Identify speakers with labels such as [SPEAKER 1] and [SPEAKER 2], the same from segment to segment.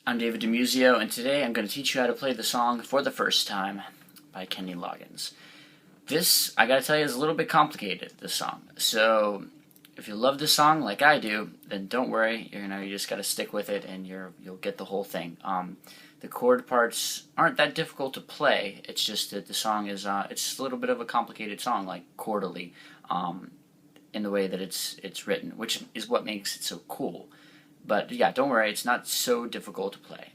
[SPEAKER 1] I'm David DiMuzio, and today I'm going to teach you how to play the song For the First Time by Kenny Loggins. This, I gotta tell you, is a little bit complicated, this song. So, if you love this song like I do, then don't worry, you just gotta stick with it and you'll get the whole thing. The chord parts aren't that difficult to play, it's just that the song is, it's a little bit of a complicated song, like chordally, in the way that it's written, which is what makes it so cool. But yeah, don't worry, it's not so difficult to play,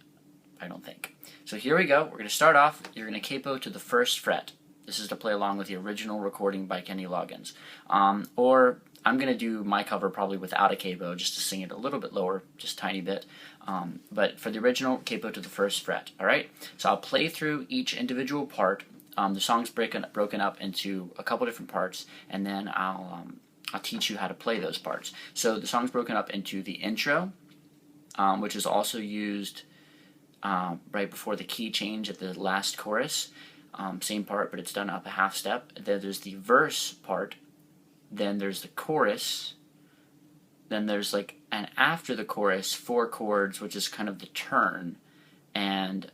[SPEAKER 1] I don't think. So here we go. We're going to start off. You're going to capo to the first fret. This is to play along with the original recording by Kenny Loggins. Or I'm going to do my cover probably without a capo, just to sing it a little bit lower, just a tiny bit. But for the original, capo to the first fret. Alright? So I'll play through each individual part. The song's broken up into a couple different parts, and then I'll teach you how to play those parts. So the song's broken up into the intro, which is also used right before the key change at the last chorus. Same part, but it's done up a half step. Then there's the verse part, then there's the chorus, then there's like an after the chorus, 4 chords, which is kind of the turn, and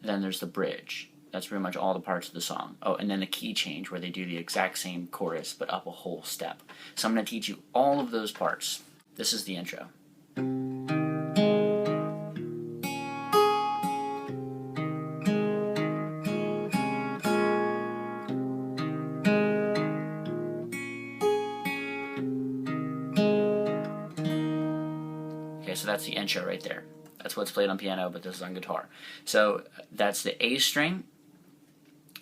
[SPEAKER 1] then there's the bridge. That's pretty much all the parts of the song. Oh, and then the key change where they do the exact same chorus but up a whole step. So I'm going to teach you all of those parts. This is the intro. Okay, so that's the intro right there. That's what's played on piano, but this is on guitar. So that's the A string,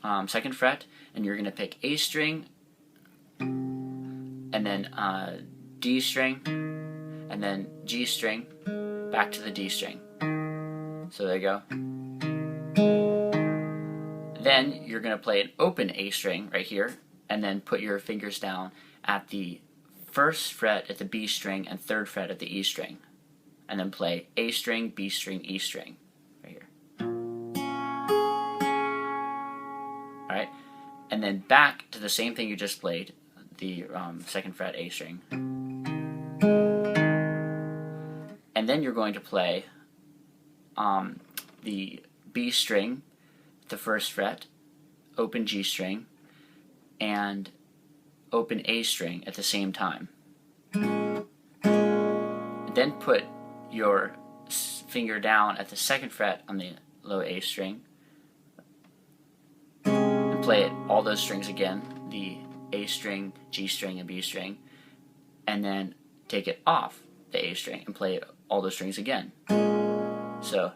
[SPEAKER 1] 2nd fret, and you're going to pick A string, and then D string, and then G string, back to the D string. So there you go. Then you're going to play an open A string right here, and then put your fingers down at the 1st fret at the B string and 3rd fret at the E string. And then play A string, B string, E string, right here. Alright? And then back to the same thing you just played, the 2nd fret A string. And then you're going to play the B string, the 1st fret, open G string, and open A string at the same time. And then put your finger down at the 2nd fret on the low A string and play it all those strings again, the A string, G string, and B string, and then take it off the A string and play all those strings again. So,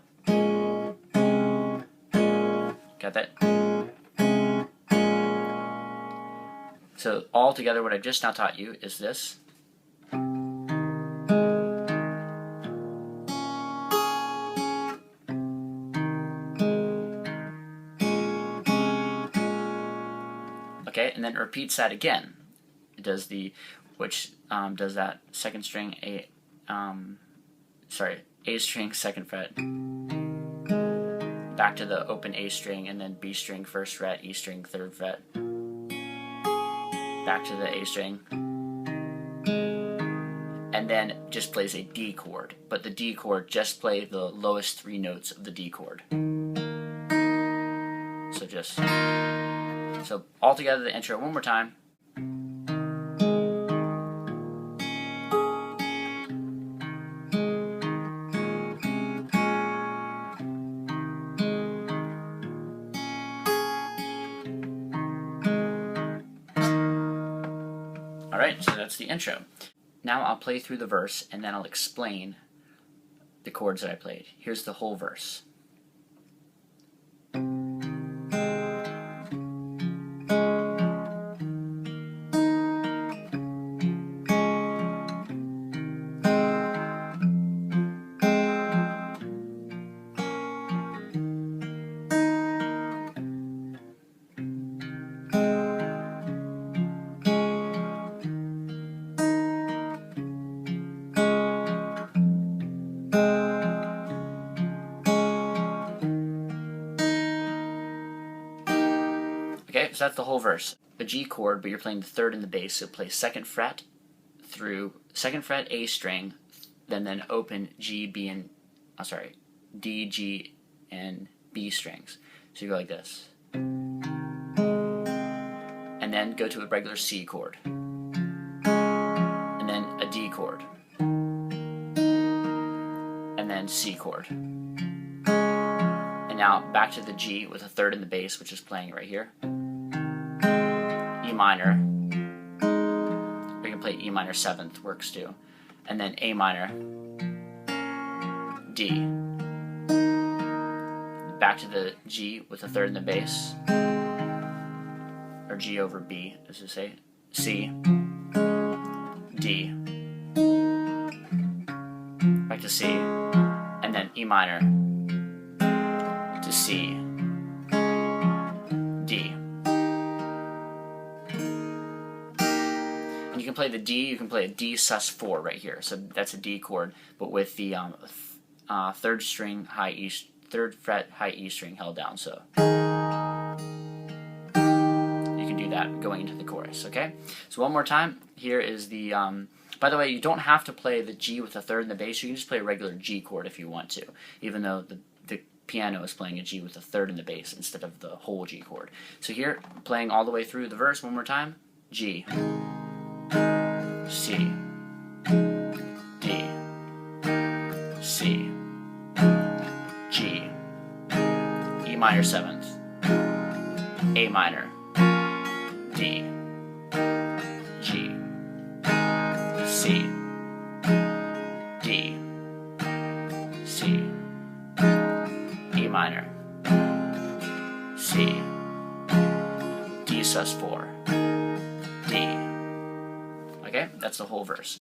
[SPEAKER 1] got that? So all together what I just now taught you is this. Okay, and then it repeats that again. It does the, which does that 2nd string A string 2nd fret, back to the open A string, and then B string 1st fret, E string 3rd fret, back to the A string, and then just plays a D chord. But the D chord, just play the lowest 3 notes of the D chord. So all together the intro one more time. Alright, so that's the intro. Now I'll play through the verse and then I'll explain the chords that I played. Here's the whole verse. Okay, so that's the whole verse. A G chord, but you're playing the 3rd and the bass, so play 2nd fret through 2nd fret A string, then open G, B, and D, G, and B strings. So you go like this. And then go to a regular C chord. And then a D chord. And then C chord. And now back to the G with a third in the bass, which is playing right here. E minor. Or you can play E minor 7th, works too. And then A minor, D. Back to the G with a third in the bass. Or G over B, as we say. C, D. Back to C. And then E minor to C, D. And you can play the D, you can play a D sus4 right here. So that's a D chord, but with the third fret high E string held down. So you can do that going into the chorus, okay? So one more time, here is the, by the way, you don't have to play the G with a third in the bass, you can just play a regular G chord if you want to, even though the piano is playing a G with a third in the bass instead of the whole G chord. So here, playing all the way through the verse one more time, G, C, D, C, G, E minor 7th, A minor, D, G, C, D, C, E minor, C, D sus4, D. Okay, that's the whole verse.